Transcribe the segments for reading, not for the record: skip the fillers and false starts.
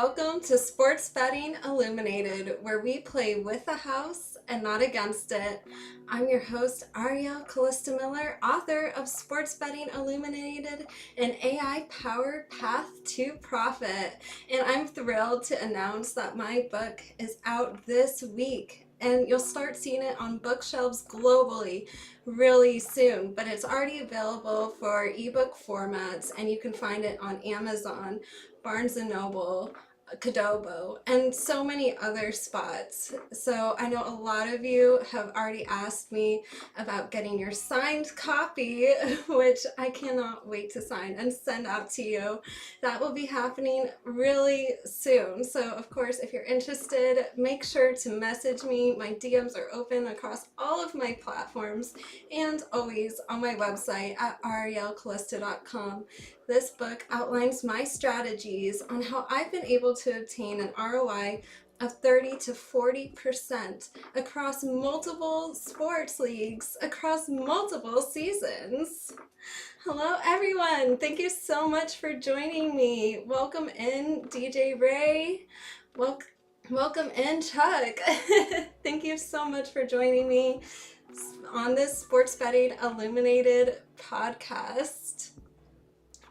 Welcome to Sports Betting Illuminated, where we play with the house and not against it. I'm your host, Ariel Calista Miller, author of Sports Betting Illuminated, an AI-powered path to profit. And I'm thrilled to announce that my book is out this week. And you'll start seeing it on bookshelves globally really soon, but it's already available for ebook formats, and you can find it on Amazon, Barnes & Noble, Kodobo, and so many other spots. So I know a lot of you have already asked me about getting your signed copy, which I cannot wait to sign and send out to you. That will be happening really soon. So of course, if you're interested, make sure to message me. My DMs are open across all of my platforms and always on my website at arielcalista.com. This book outlines my strategies on how I've been able to obtain an ROI of 30 to 40% across multiple sports leagues, across multiple seasons. Hello everyone, thank you so much for joining me. Welcome in DJ Ray, welcome in Chuck. Thank you so much for joining me on this Sports Betting Illuminated podcast.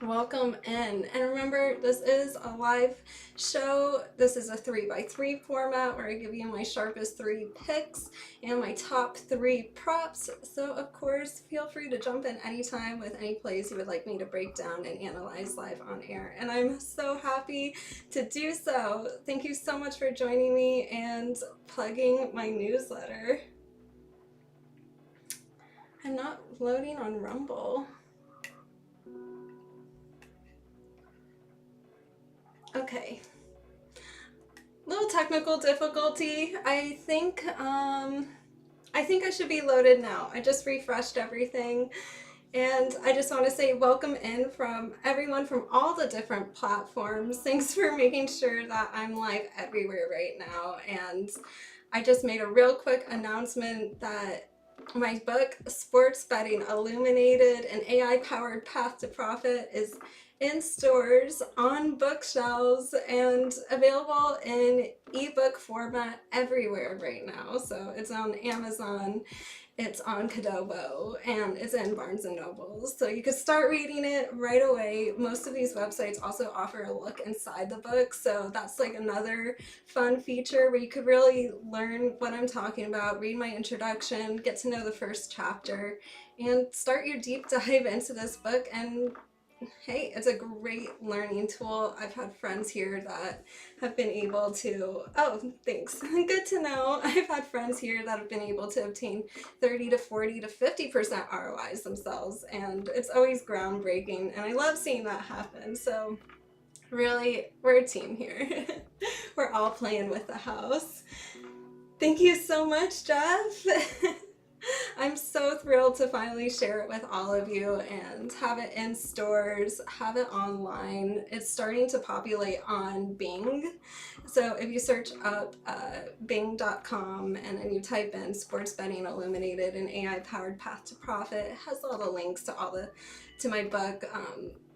Welcome in. And remember, this is a live show. This is a 3x3 format where I give you my sharpest 3 picks and my top 3 props. So of course, feel free to jump in anytime with any plays you would like me to break down and analyze live on air. And I'm so happy to do so. Thank you so much for joining me and plugging my newsletter. I'm not loading on Rumble. Okay, little technical difficulty. I think I should be loaded now. I just refreshed everything, and I just want to say welcome in from everyone from all the different platforms. Thanks for making sure that I'm live everywhere right now. And I just made a real quick announcement that my book, Sports Betting Illuminated, an AI-powered path to profit, is in stores, on bookshelves, and available in ebook format everywhere right now. So it's on Amazon, it's on Kodobo, and it's in Barnes & Noble. So you can start reading it right away. Most of these websites also offer a look inside the book, so that's like another fun feature where you could really learn what I'm talking about, read my introduction, get to know the first chapter, and start your deep dive into this book. And hey, it's a great learning tool. I've had friends here that have been able to, oh, thanks, good to know. I've had friends here that have been able to obtain 30 to 40 to 50% ROIs themselves, and it's always groundbreaking, and I love seeing that happen. So really, we're a team here. We're all playing with the house. Thank you so much, Jeff. I'm so thrilled to finally share it with all of you and have it in stores, have it online. It's starting to populate on Bing. So if you search up bing.com and then you type in Sports Betting Illuminated, an AI-powered path to profit, it has all the links to my book,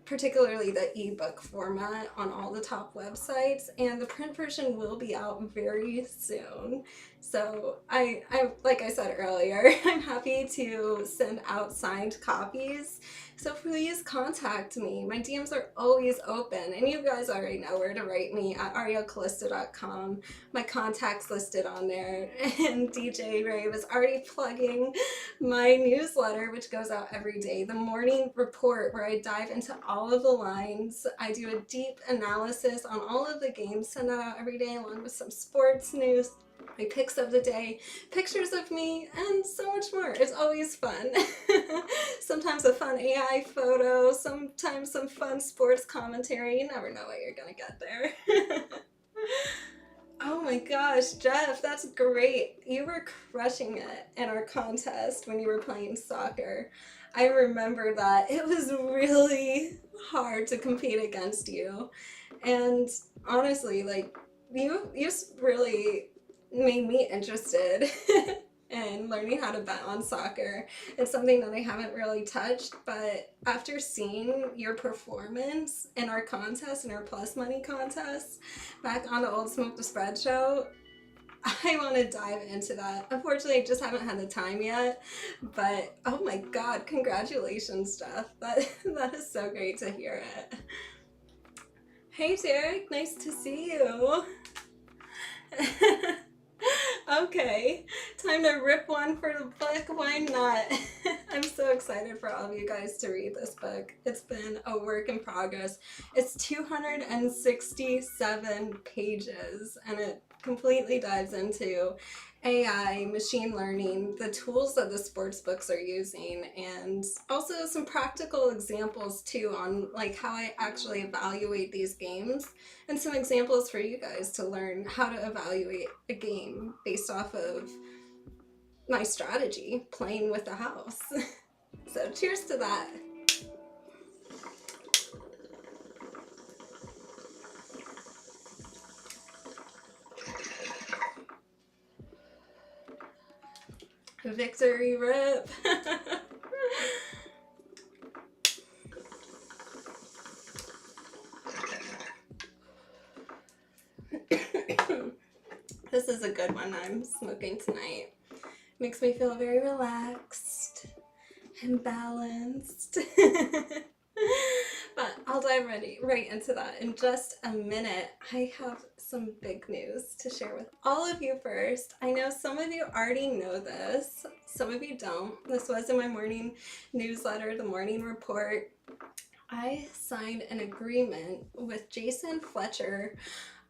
particularly the ebook format, on all the top websites, and the print version will be out very soon. So I like I said earlier, I'm happy to send out signed copies. So please contact me. My DMs are always open, and you guys already know where to write me at arielcalista.com. My contact's listed on there, and DJ Ray was already plugging my newsletter, which goes out every day, the morning report, where I dive into all of the lines. I do a deep analysis on all of the games, send that out every day along with some sports news, my picks of the day, pictures of me, and so much more. It's always fun. Sometimes a fun AI photo, sometimes some fun sports commentary. You never know what you're gonna get there. Oh my gosh, Jeff, that's great. You were crushing it in our contest when you were playing soccer. I remember that. It was really hard to compete against you. And honestly, like, you just really made me interested. and learning how to bet on soccer. It's something that I haven't really touched, but after seeing your performance in our contest, in our plus money contest, back on the old Smoke the Spread show, I want to dive into that. Unfortunately, I just haven't had the time yet, but oh my god, congratulations, Jeff. That is so great to hear it. Hey Derek, nice to see you. Okay, time to rip one for the book. Why not? I'm so excited for all of you guys to read this book. It's been a work in progress. It's 267 pages, and it completely dives into AI, machine learning, the tools that the sports books are using, and also some practical examples too on like how I actually evaluate these games, and some examples for you guys to learn how to evaluate a game based off of my strategy, playing with the house. So cheers to that. Victory rip. This is a good one I'm smoking tonight. Makes me feel very relaxed and balanced. But I'll dive right into that in just a minute. I have some big news to share with all of you first. I know some of you already know this, some of you don't. This was in my morning newsletter, the morning report. I signed an agreement with Jason Fletcher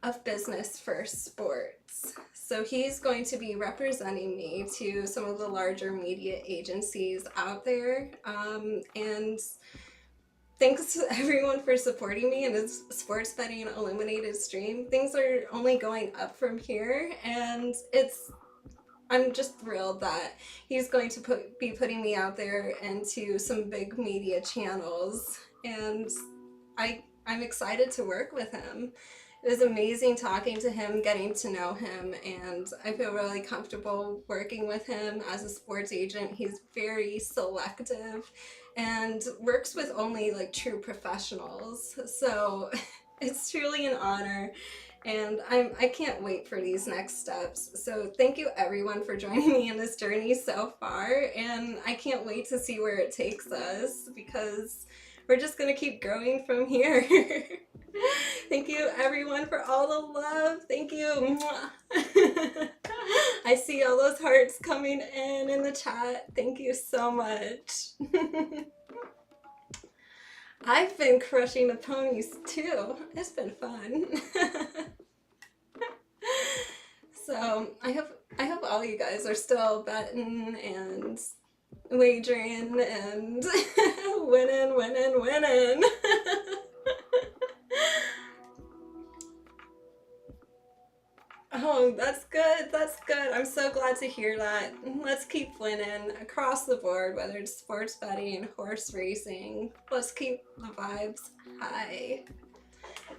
of Business First Sports. So he's going to be representing me to some of the larger media agencies out there. And thanks to everyone for supporting me in this Sports Betting Illuminated stream. Things are only going up from here, and I'm just thrilled that he's going to be putting me out there into some big media channels, and I'm excited to work with him. It was amazing talking to him, getting to know him, and I feel really comfortable working with him as a sports agent. He's very selective and works with only like true professionals. So it's truly an honor, and I can't wait for these next steps. So thank you everyone for joining me in this journey so far, and I can't wait to see where it takes us, because we're just gonna keep growing from here. Thank you everyone for all the love. Thank you. I see all those hearts coming in the chat. Thank you so much. I've been crushing the ponies too. It's been fun. So I hope all you guys are still betting and wagering and winning. Oh, that's good. That's good. I'm so glad to hear that. Let's keep winning across the board, whether it's sports betting, horse racing. Let's keep the vibes high,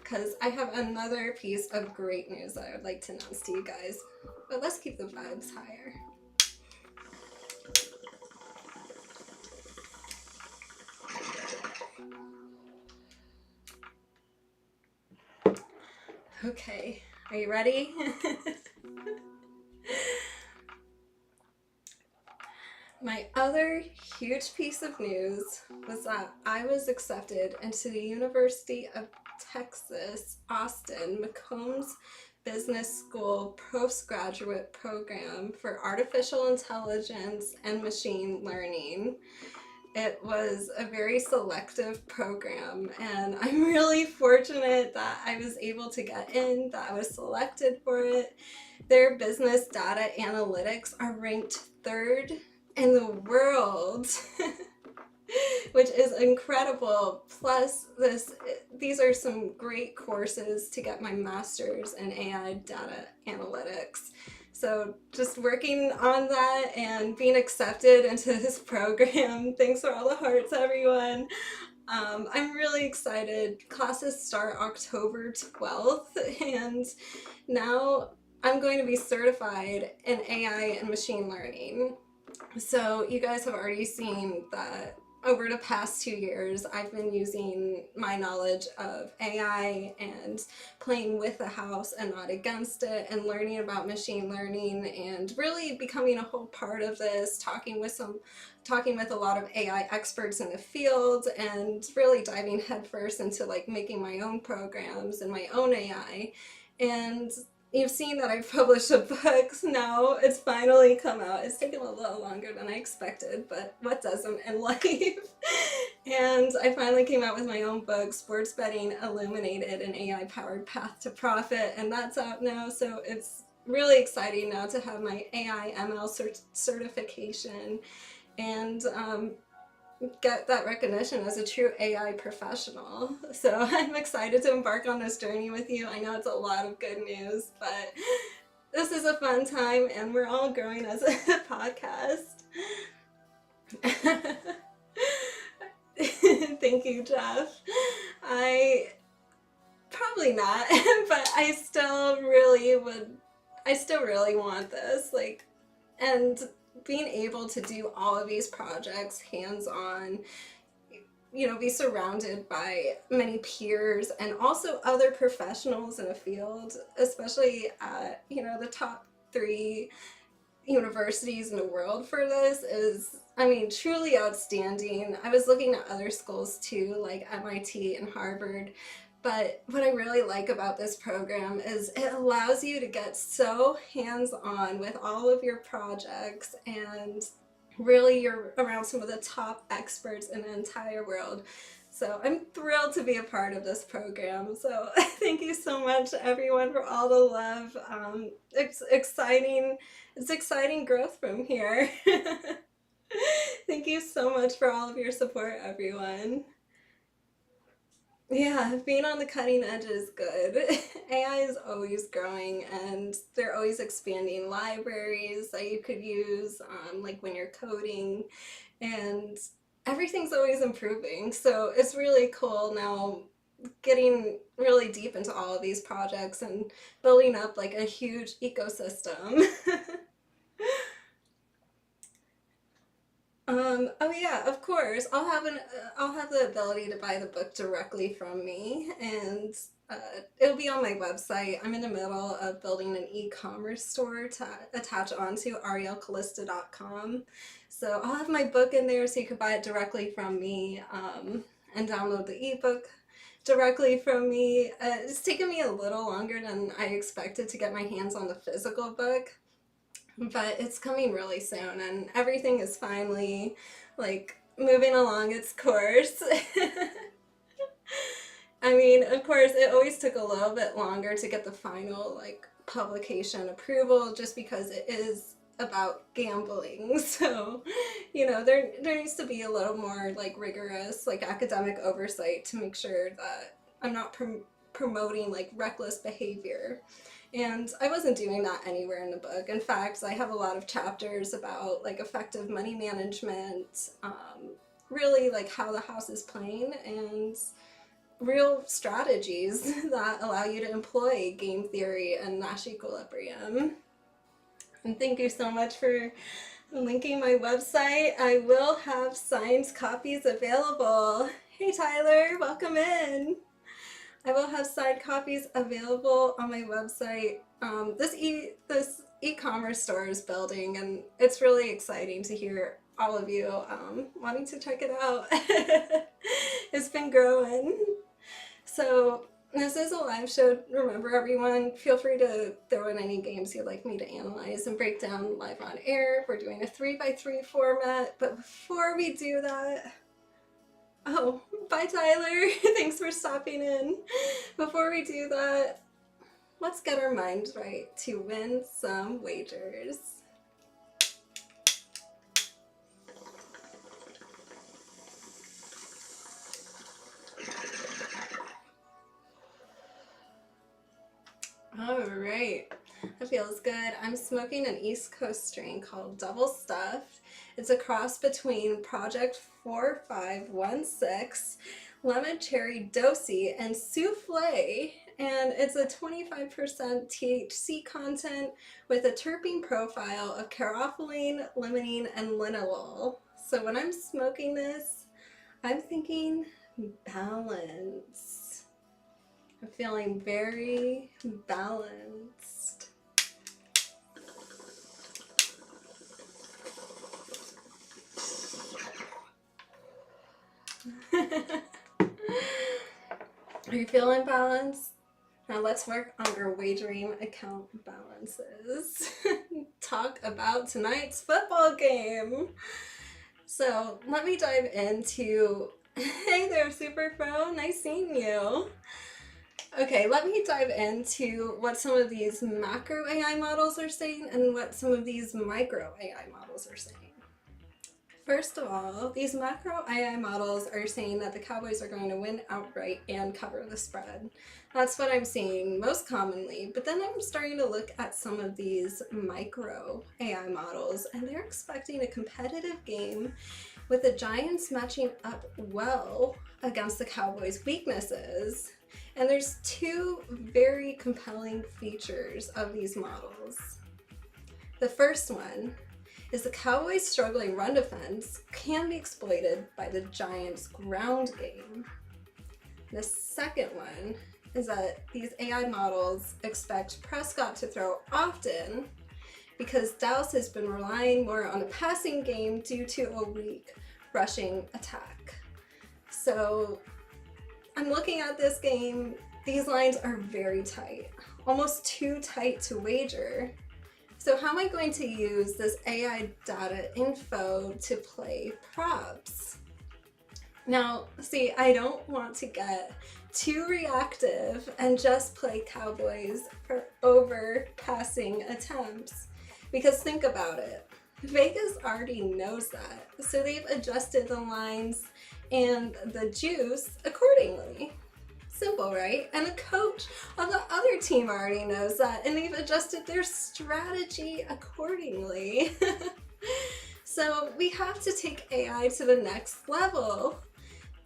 because I have another piece of great news that I would like to announce to you guys. But let's keep the vibes higher. Okay, are you ready? My other huge piece of news was that I was accepted into the University of Texas, Austin, McCombs Business School postgraduate program for artificial intelligence and machine learning. It was a very selective program, and I'm really fortunate that I was able to get in, that I was selected for it. Their business data analytics are ranked 3rd in the world, which is incredible. Plus, these are some great courses to get my master's in AI data analytics. So just working on that and being accepted into this program. Thanks for all the hearts, everyone. I'm really excited. Classes start October 12th, and now I'm going to be certified in AI and machine learning. So you guys have already seen that over the past 2 years, I've been using my knowledge of AI and playing with the house and not against it, and learning about machine learning and really becoming a whole part of this, talking with a lot of AI experts in the field, and really diving headfirst into like making my own programs and my own AI. And you've seen that I've published a book now. It's finally come out. It's taken a little longer than I expected, but what doesn't in life? And I finally came out with my own book, Sports Betting Illuminated, an AI-powered path to profit, and that's out now. So it's really exciting now to have my AI ML certification and get that recognition as a true AI professional. So I'm excited to embark on this journey with you. I know it's a lot of good news, but this is a fun time and we're all growing as a podcast. Thank you, Jeff. Probably not, but I still really want this, like, and being able to do all of these projects hands-on, be surrounded by many peers and also other professionals in a field, especially at, the top 3 universities in the world for this is, truly outstanding. I was looking at other schools too, like MIT and Harvard. But what I really like about this program is it allows you to get so hands-on with all of your projects, and really you're around some of the top experts in the entire world. So I'm thrilled to be a part of this program. So thank you so much, everyone, for all the love. It's exciting growth from here. Thank you so much for all of your support, everyone. Yeah, being on the cutting edge is good. AI is always growing and they're always expanding libraries that you could use, like when you're coding, and everything's always improving. So it's really cool now getting really deep into all of these projects and building up like a huge ecosystem. Oh yeah, of course. I'll have the ability to buy the book directly from me, and it'll be on my website. I'm in the middle of building an e-commerce store to attach onto arielcalista.com. So I'll have my book in there so you can buy it directly from me, and download the ebook directly from me. It's taken me a little longer than I expected to get my hands on the physical book, but it's coming really soon and everything is finally like moving along its course. Of course, it always took a little bit longer to get the final like publication approval just because it is about gambling. So, there needs to be a little more like rigorous like academic oversight to make sure that I'm not promoting like reckless behavior. And I wasn't doing that anywhere in the book. In fact, I have a lot of chapters about like effective money management, really like how the house is playing, and real strategies that allow you to employ game theory and Nash equilibrium. And thank you so much for linking my website. I will have signed copies available. Hey Tyler, welcome in. I will have signed copies available on my website. This e-commerce store is building, and it's really exciting to hear all of you wanting to check it out. It's been growing. So this is a live show. Remember, everyone, feel free to throw in any games you'd like me to analyze and break down live on air. We're doing a 3x3 format, but before we do that, oh, bye Tyler. Thanks for stopping in. Before we do that, let's get our minds right to win some wagers. All right, that feels good. I'm smoking an East Coast strain called Double Stuffed. It's a cross between Project 4516, Lemon Cherry Dosi, and Souffle. and it's a 25% THC content with a terpene profile of caryophyllene, limonene, and linalool. So when I'm smoking this, I'm thinking balance. I'm feeling very balanced. Are you feeling balanced? Now let's work on your wagering account balances. Talk about tonight's football game. So let me dive into, hey there Super Pro, nice seeing you. Okay, let me dive into what some of these macro AI models are saying and what some of these micro AI models are saying. First of all, these macro AI models are saying that the Cowboys are going to win outright and cover the spread. That's what I'm seeing most commonly, but then I'm starting to look at some of these micro AI models, and they're expecting a competitive game with the Giants matching up well against the Cowboys' weaknesses. And there's two very compelling features of these models. The first one is the Cowboys' struggling run defense can be exploited by the Giants' ground game. The second one is that these AI models expect Prescott to throw often because Dallas has been relying more on the passing game due to a weak rushing attack. So I'm looking at this game, these lines are very tight, almost too tight to wager. So how am I going to use this AI data info to play props? Now, see, I don't want to get too reactive and just play Cowboys for over passing attempts, because think about it. Vegas already knows that, so they've adjusted the lines and the juice accordingly. Simple, right? And the coach of the other team already knows that, and they've adjusted their strategy accordingly. So we have to take AI to the next level.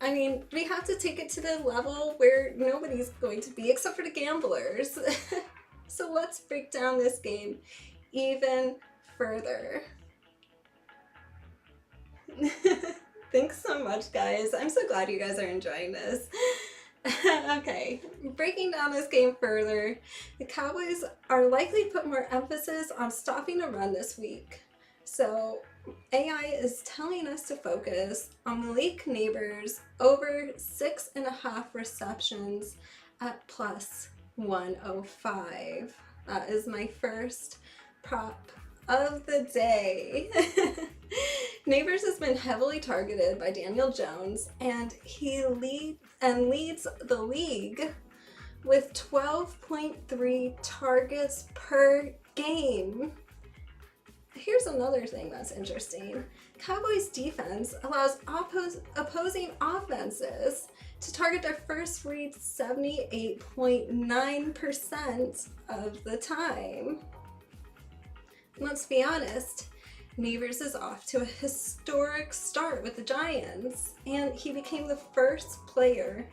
I mean, we have to take it to the level where nobody's going to be except for the gamblers. So let's break down this game even further. Thanks so much, guys. I'm so glad you guys are enjoying this. Okay, breaking down this game further, the Cowboys are likely to put more emphasis on stopping the run this week. So AI is telling us to focus on Malik Neighbors over 6.5 receptions at plus 105. That is my first prop of the day. Neighbors has been heavily targeted by Daniel Jones, and he leads the league with 12.3 targets per game. Here's another thing that's interesting. Cowboys defense allows opposing offenses to target their first read 78.9% of the time. Let's be honest, Neighbors is off to a historic start with the Giants, and he became the first player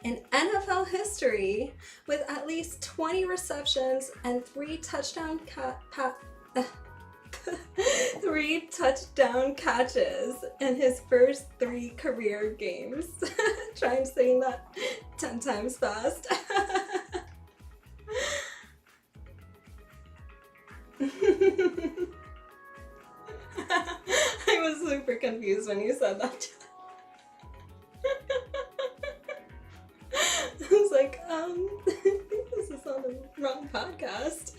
in NFL history with at least 20 receptions and 3 touchdown catches in his first 3 career games. Try saying that 10 times fast. I was super confused when you said that. I was like, this is on the wrong podcast.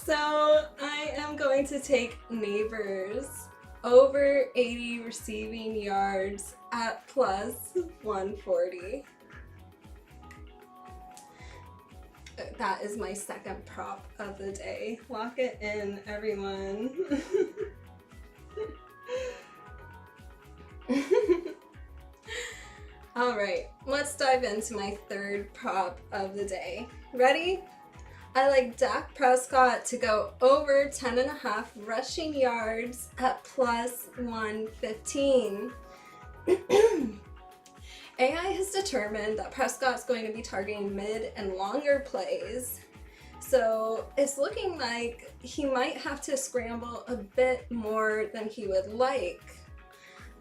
So I am going to take Neighbors over 80 receiving yards at plus 140. That is my second prop of the day. Lock it in, everyone. All right, let's dive into my third prop of the day. Ready? I like Dak Prescott to go over 10.5 rushing yards at plus 115. AI has determined that Prescott's going to be targeting mid and longer plays. So it's looking like he might have to scramble a bit more than he would like.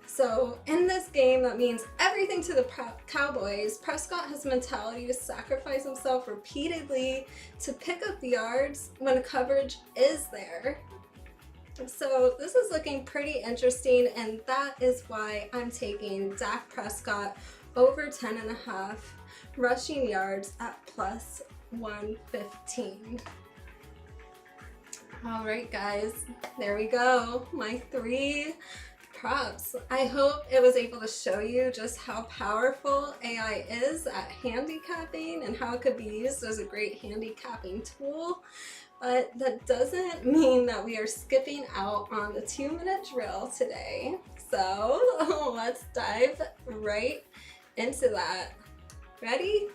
So in this game, that means everything to the Cowboys. Prescott has a mentality to sacrifice himself repeatedly to pick up the yards when coverage is there. So this is looking pretty interesting, and that is why I'm taking Dak Prescott over 10.5 rushing yards at plus 115. All right, guys, there we go. My 3 props. I hope it was able to show you just how powerful AI is at handicapping and how it could be used as a great handicapping tool. But that doesn't mean that we are skipping out on the 2-minute drill today. So let's dive right into that. Ready?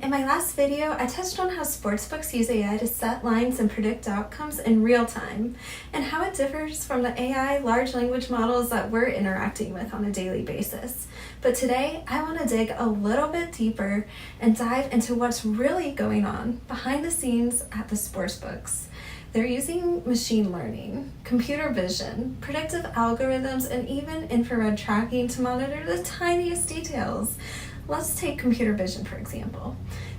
In my last video, I touched on how sportsbooks use AI to set lines and predict outcomes in real time, and how it differs from the AI large language models that we're interacting with on a daily basis. But today, I want to dig a little bit deeper and dive into what's really going on behind the scenes at the sportsbooks. They're using machine learning, computer vision, predictive algorithms, and even infrared tracking to monitor the tiniest details. Let's take computer vision, for example.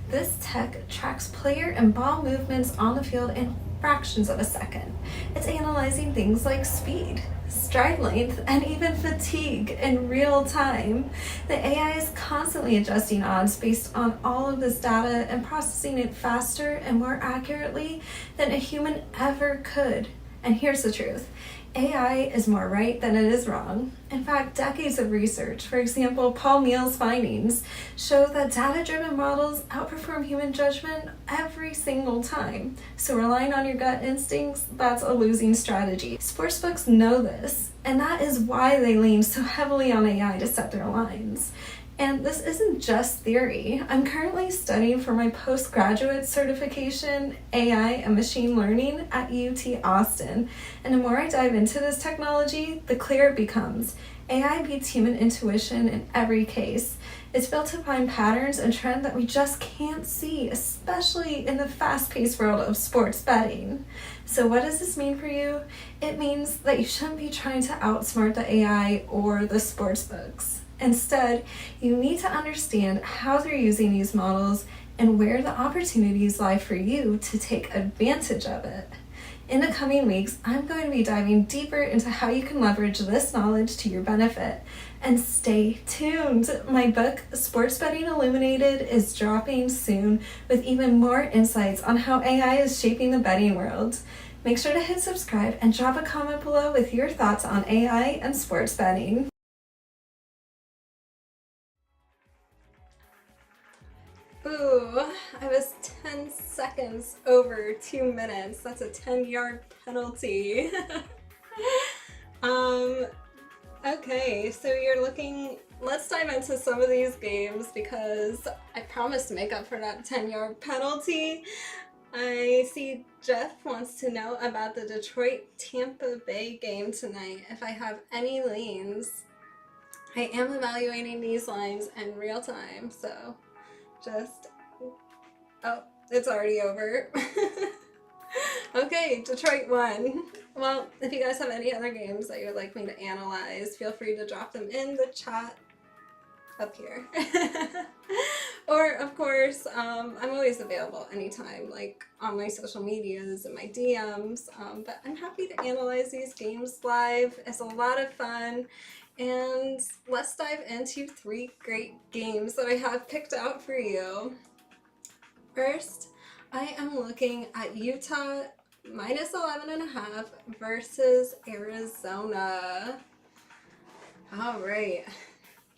This tech tracks player and ball movements on the field in fractions of a second. It's analyzing things like speed, stride length, and even fatigue in real time. The AI is constantly adjusting odds based on all of this data and processing it faster and more accurately than a human ever could. And here's the truth. AI is more right than it is wrong. In fact, decades of research, for example, Paul Meehl's findings, show that data-driven models outperform human judgment every single time. So relying on your gut instincts, that's a losing strategy. Sportsbooks know this, and that is why they lean so heavily on AI to set their lines. And this isn't just theory. I'm currently studying for my postgraduate certification, AI and machine learning at UT Austin. And the more I dive into this technology, the clearer it becomes. AI beats human intuition in every case. It's built to find patterns and trends that we just can't see, especially in the fast-paced world of sports betting. So what does this mean for you? It means that you shouldn't be trying to outsmart the AI or the sportsbooks. Instead, you need to understand how they're using these models and where the opportunities lie for you to take advantage of it. In the coming weeks, I'm going to be diving deeper into how you can leverage this knowledge to your benefit. And stay tuned! My book, Sports Betting Illuminated, is dropping soon with even more insights on how AI is shaping the betting world. Make sure to hit subscribe and drop a comment below with your thoughts on AI and sports betting. Ooh, I was 10 seconds over 2 minutes. That's a 10-yard penalty. Okay, so you're looking, let's dive into some of these games because I promised to make up for that 10-yard penalty. I see Jeff wants to know about the Detroit-Tampa Bay game tonight, if I have any leans. I am evaluating these lines in real time, so oh, it's already over. Okay, Detroit won. Well, if you guys have any other games that you would like me to analyze, feel free to drop them in the chat up here. Or, of course, I'm always available anytime, like on my social medias and my DMs, but I'm happy to analyze these games live. It's a lot of fun. And let's dive into 3 great games that I have picked out for you. First, I am looking at Utah minus 11.5 versus Arizona. All right.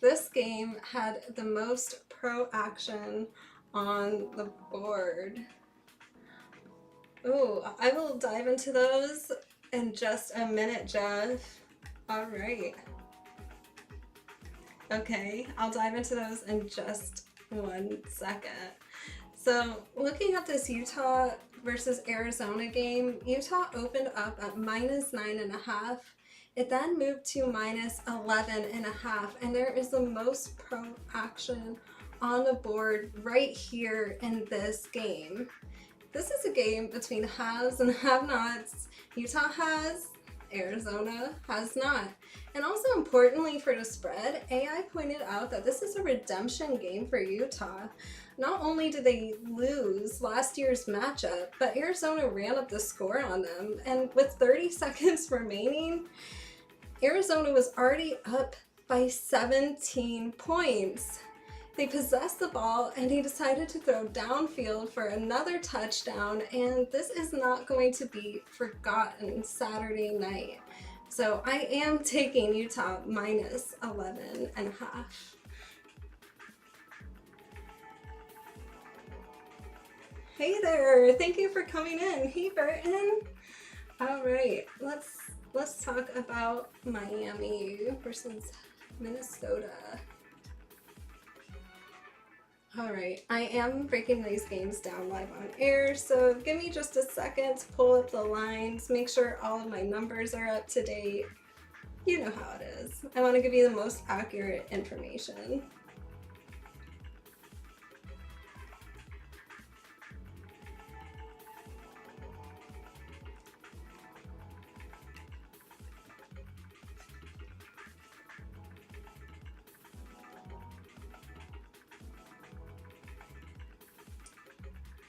This game had the most pro action on the board. Ooh, I will dive into those in just a minute, Jeff. All right. Okay, I'll dive into those in just 1 second. So looking at this Utah versus Arizona game, Utah opened up at -9.5. It then moved to -11.5, and there is the most pro action on the board right here in this game. This is a game between haves and have-nots. Utah has, Arizona has not. And also importantly for the spread, AI pointed out that this is a redemption game for Utah. Not only did they lose last year's matchup, but Arizona ran up the score on them. And with 30 seconds remaining, Arizona was already up by 17 points. They possessed the ball and he decided to throw downfield for another touchdown, and this is not going to be forgotten Saturday night. So I am taking Utah -11.5. Hey there, thank you for coming in. Hey Burton. All right, let's talk about Miami versus Minnesota. Alright, I am breaking these games down live on air, so give me just a second to pull up the lines, make sure all of my numbers are up to date. You know how it is. I want to give you the most accurate information.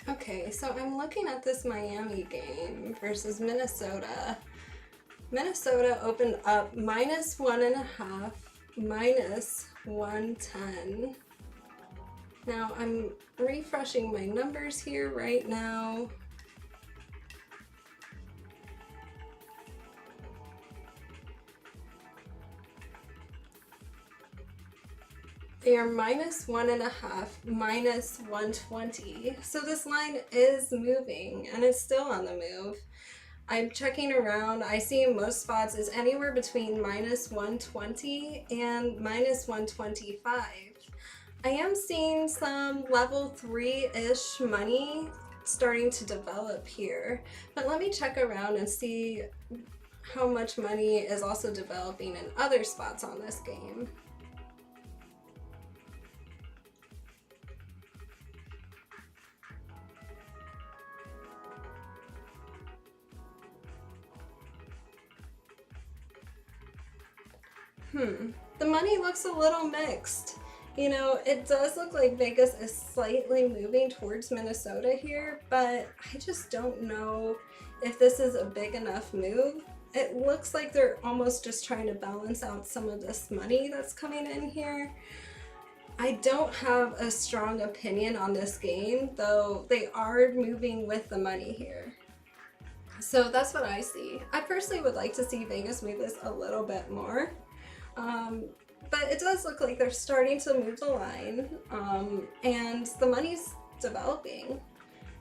Okay, so I'm looking at this Miami game versus Minnesota. Minnesota opened up -1.5, -110. Now I'm refreshing my numbers here right now. They are -1.5, -120. So this line is moving and it's still on the move. I'm checking around. I see in most spots is anywhere between -120 and -125. I am seeing some level 3-ish money starting to develop here, but let me check around and see how much money is also developing in other spots on this game. The money looks a little mixed. You know, it does look like Vegas is slightly moving towards Minnesota here, but I just don't know if this is a big enough move. It looks like they're almost just trying to balance out some of this money that's coming in here. I don't have a strong opinion on this game, though they are moving with the money here. So that's what I see. I personally would like to see Vegas move this a little bit more. But it does look like they're starting to move the line, and the money's developing.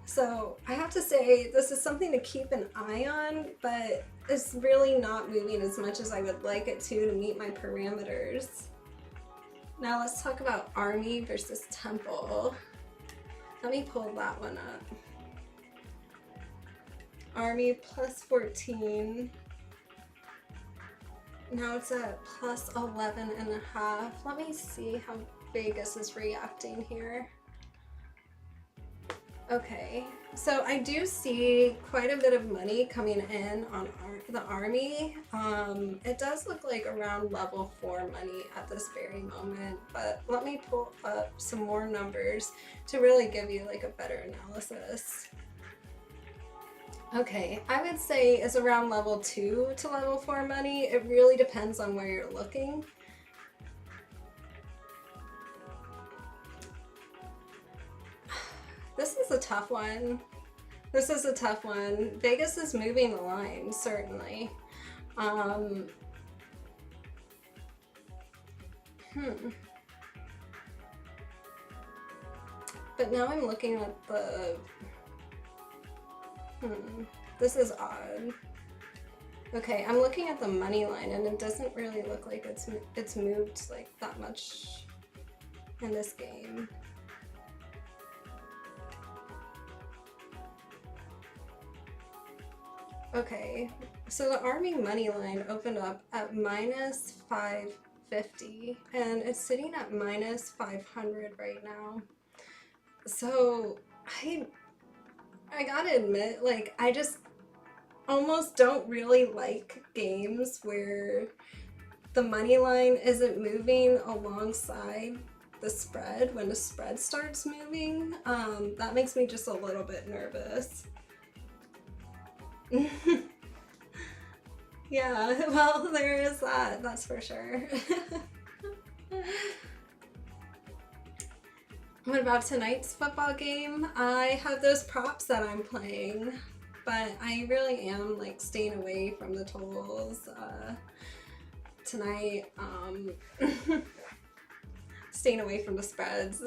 So I have to say this is something to keep an eye on, but it's really not moving as much as I would like it to meet my parameters. Now let's talk about Army versus Temple. Let me pull that one up. Army +14. Now it's at +11.5. Let me see how Vegas is reacting here. Okay, so I do see quite a bit of money coming in on the Army. It does look like around level 4 money at this very moment, but let me pull up some more numbers to really give you like a better analysis. Okay, I would say it's around level 2 to level 4 money. It really depends on where you're looking. This is a tough one. This is a tough one. Vegas is moving the line, certainly. But now I'm looking at the... This is odd. Okay, I'm looking at the money line and it doesn't really look like it's moved like that much in this game. Okay, so the Army money line opened up at minus 550 and it's sitting at minus 500 right now. So I gotta admit, like, I just almost don't really like games where the money line isn't moving alongside the spread when the spread starts moving. That makes me just a little bit nervous. Yeah, well, there is that, that's for sure. What about tonight's football game? I have those props that I'm playing, but I really am like staying away from the totals tonight. Staying away from the spreads.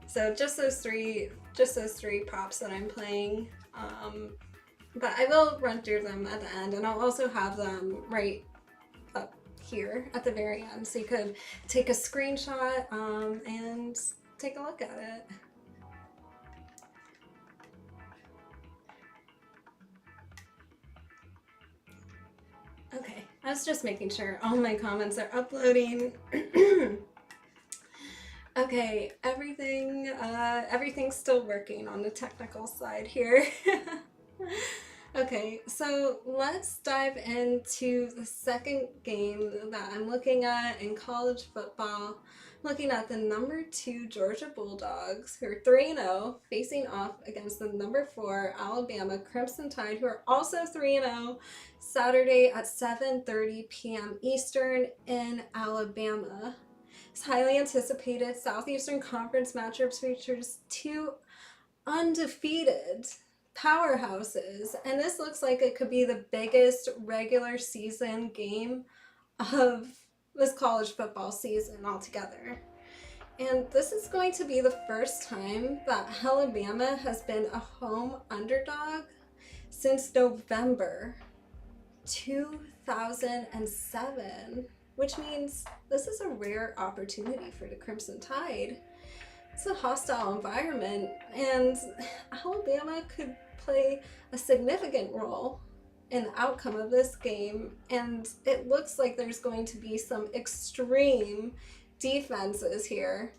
So just those three props that I'm playing. But I will run through them at the end, and I'll also have them right up here at the very end, so you could take a screenshot and take a look at it. Okay, I was just making sure all my comments are uploading. Okay, everything's still working on the technical side here. Okay, so let's dive into the second game that I'm looking at in college football. I'm looking at the number 2 Georgia Bulldogs, who are 3-0, facing off against the number 4 Alabama Crimson Tide, who are also 3-0, Saturday at 7:30 p.m. Eastern in Alabama. This highly anticipated Southeastern Conference matchup features two undefeated powerhouses, and this looks like it could be the biggest regular season game of this college football season altogether. And this is going to be the first time that Alabama has been a home underdog since November 2007, which means this is a rare opportunity for the Crimson Tide. It's a hostile environment, and Alabama could play a significant role in the outcome of this game, and it looks like there's going to be some extreme defenses here.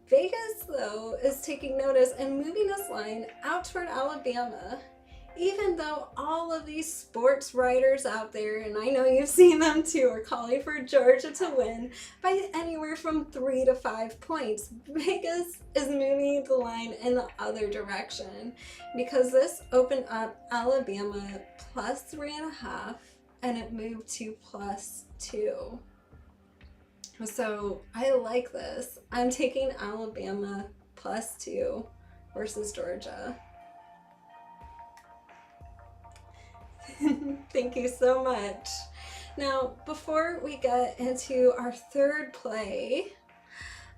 Vegas, though, is taking notice and moving this line out toward Alabama, even though all of these sports writers out there, and I know you've seen them too, are calling for Georgia to win by anywhere from 3 to 5 points. Vegas is moving the line in the other direction because this opened up Alabama plus 3.5 and it moved to plus 2. So I like this. I'm taking Alabama plus 2 versus Georgia. Thank you so much. Now, before we get into our third play,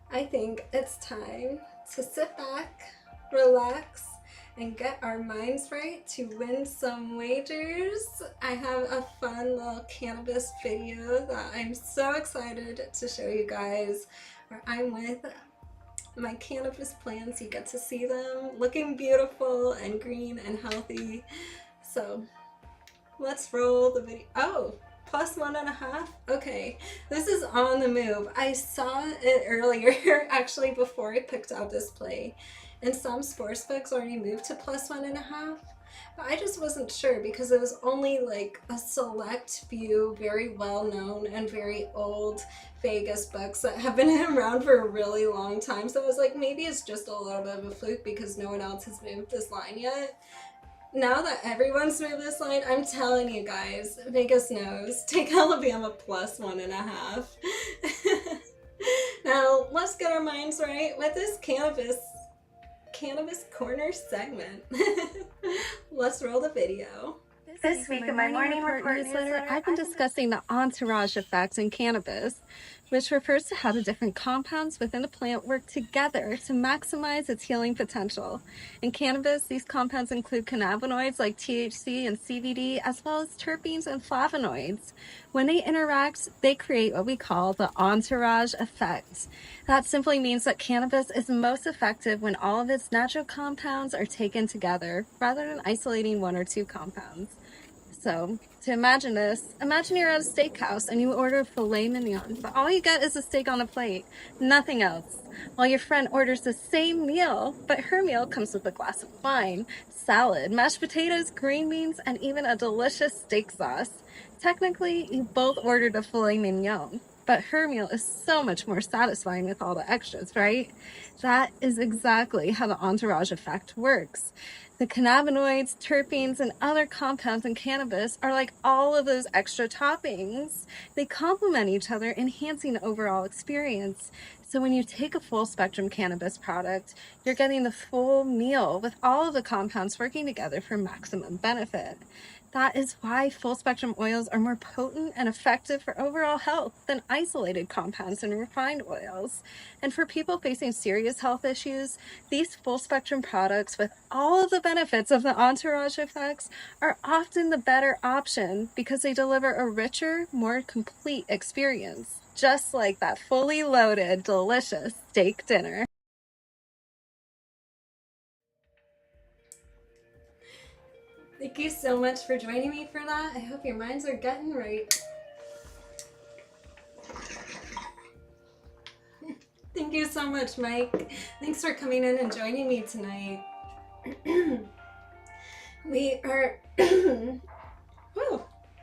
I think it's time to sit back, relax, and get our minds right to win some wagers. I have a fun little cannabis video that I'm so excited to show you guys, where I'm with my cannabis plants. You get to see them looking beautiful and green and healthy. So let's roll the video. Oh, plus 1.5. Okay, this is on the move. I saw it earlier, actually, before I picked out this play, and some sportsbooks already moved to plus 1.5. But I just wasn't sure because it was only like a select few very well known and very old Vegas books that have been around for a really long time. So I was like, maybe it's just a little bit of a fluke because no one else has moved this line yet. Now that everyone's moved this line, I'm telling you guys, Vegas knows. Take Alabama plus 1.5. Now, let's get our minds right with this cannabis corner segment. Let's roll the video. This week in my morning report newsletter, I've been discussing the entourage effect in cannabis, which refers to how the different compounds within a plant work together to maximize its healing potential. In cannabis, these compounds include cannabinoids like THC and CBD, as well as terpenes and flavonoids. When they interact, they create what we call the entourage effect. That simply means that cannabis is most effective when all of its natural compounds are taken together, rather than isolating one or two compounds. So to imagine this, imagine you're at a steakhouse and you order filet mignon, but all you get is a steak on a plate, nothing else. While your friend orders the same meal, but her meal comes with a glass of wine, salad, mashed potatoes, green beans, and even a delicious steak sauce. Technically, you both ordered a filet mignon, but her meal is so much more satisfying with all the extras, right? That is exactly how the entourage effect works. The cannabinoids, terpenes, and other compounds in cannabis are like all of those extra toppings. They complement each other, enhancing the overall experience. So when you take a full spectrum cannabis product, you're getting the full meal with all of the compounds working together for maximum benefit. That is why full spectrum oils are more potent and effective for overall health than isolated compounds and refined oils. And for people facing serious health issues, these full spectrum products with all of the benefits of the entourage effects are often the better option because they deliver a richer, more complete experience, just like that fully loaded, delicious steak dinner. Thank you so much for joining me for that. I hope your minds are getting right. Thank you so much, Mike. Thanks for coming in and joining me tonight. We are whew,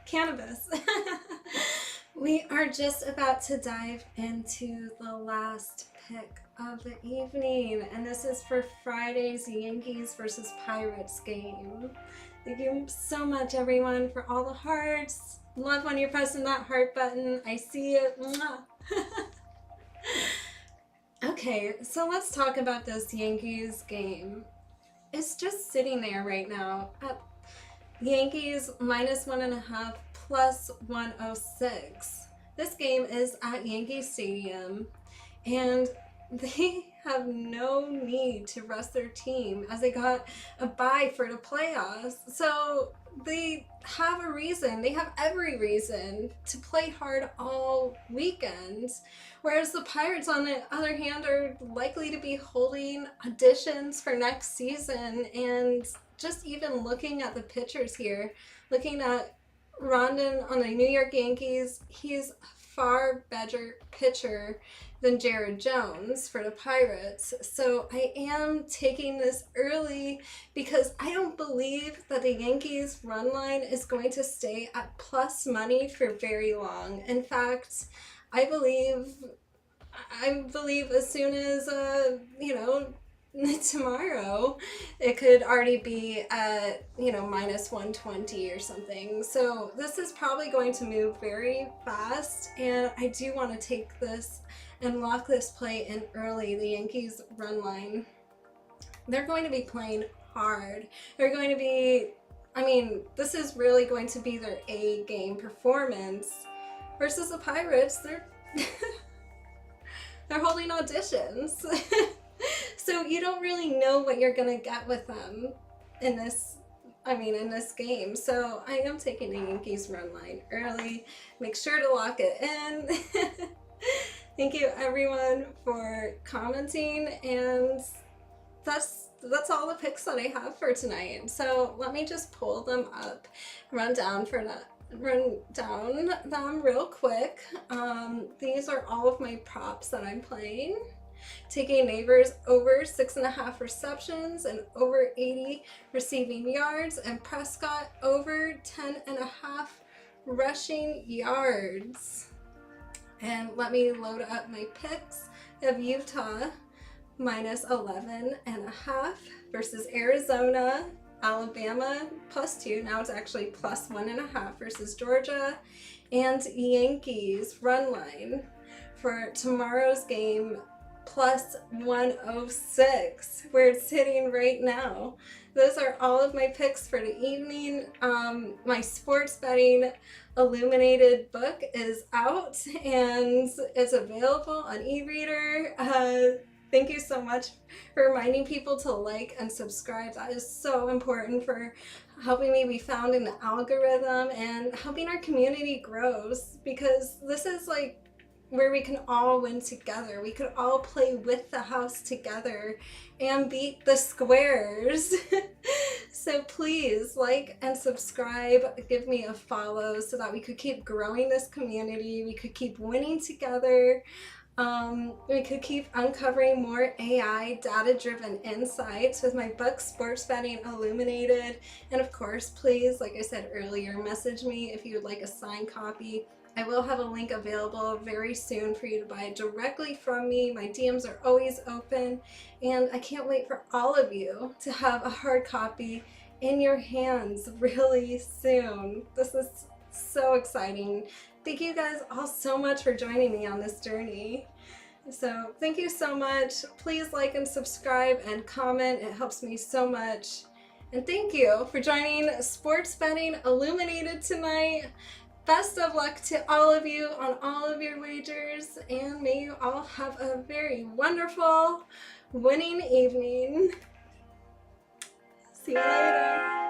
cannabis. We are just about to dive into the last pick of the evening, and this is for Friday's Yankees versus Pirates game. Thank you so much, everyone, for all the hearts. Love when you're pressing that heart button. I see it. Okay, so let's talk about this Yankees game. It's just sitting there right now at Yankees -1.5 plus 106. This game is at Yankee Stadium, and they have no need to rest their team as they got a bye for the playoffs. So they have a reason, they have every reason to play hard all weekend. Whereas the Pirates, on the other hand, are likely to be holding auditions for next season. And just even looking at the pitchers here, looking at Rondon on the New York Yankees, he's a far better pitcher than Jared Jones for the Pirates. So I am taking this early because I don't believe that the Yankees run line is going to stay at plus money for very long. In fact, I believe as soon as tomorrow it could already be at -120 or something. So this is probably going to move very fast, and I do want to take this and lock this play in early. The Yankees run line, they're going to be playing hard. They're going to be, this is really going to be their A game performance versus the Pirates. They're they're holding auditions. So you don't really know what you're gonna get with them in this game. So I am taking the Yankees run line early. Make sure to lock it in. Thank you everyone for commenting, and that's all the picks that I have for tonight. So let me just pull them up, run down them real quick. These are all of my props that I'm playing. Taking Neighbors over 6.5 receptions and over 80 receiving yards, and Prescott over 10.5 rushing yards. And let me load up my picks of Utah -11.5 versus Arizona, Alabama +2, now it's actually +1.5 versus Georgia, and Yankees run line for tomorrow's game +106, where it's sitting right now. Those are all of my picks for the evening. My Sports Betting Illuminated book is out and it's available on e-reader. Thank you so much for reminding people to like and subscribe. That is so important for helping me be found in the algorithm and helping our community grow, because this is like where we can all win together. We could all play with the house together and beat the squares. So please like and subscribe, give me a follow so that we could keep growing this community, we could keep winning together. We could keep uncovering more AI data-driven insights with my book, Sports Betting Illuminated. And of course, please, like I said earlier, message me if you would like a signed copy. I will have a link available very soon for you to buy directly from me. My DMs are always open, and I can't wait for all of you to have a hard copy in your hands really soon. This is so exciting. Thank you guys all so much for joining me on this journey. So thank you so much. Please like and subscribe and comment. It helps me so much. And thank you for joining Sports Betting Illuminated tonight. Best of luck to all of you on all of your wagers, and may you all have a very wonderful winning evening. See you later.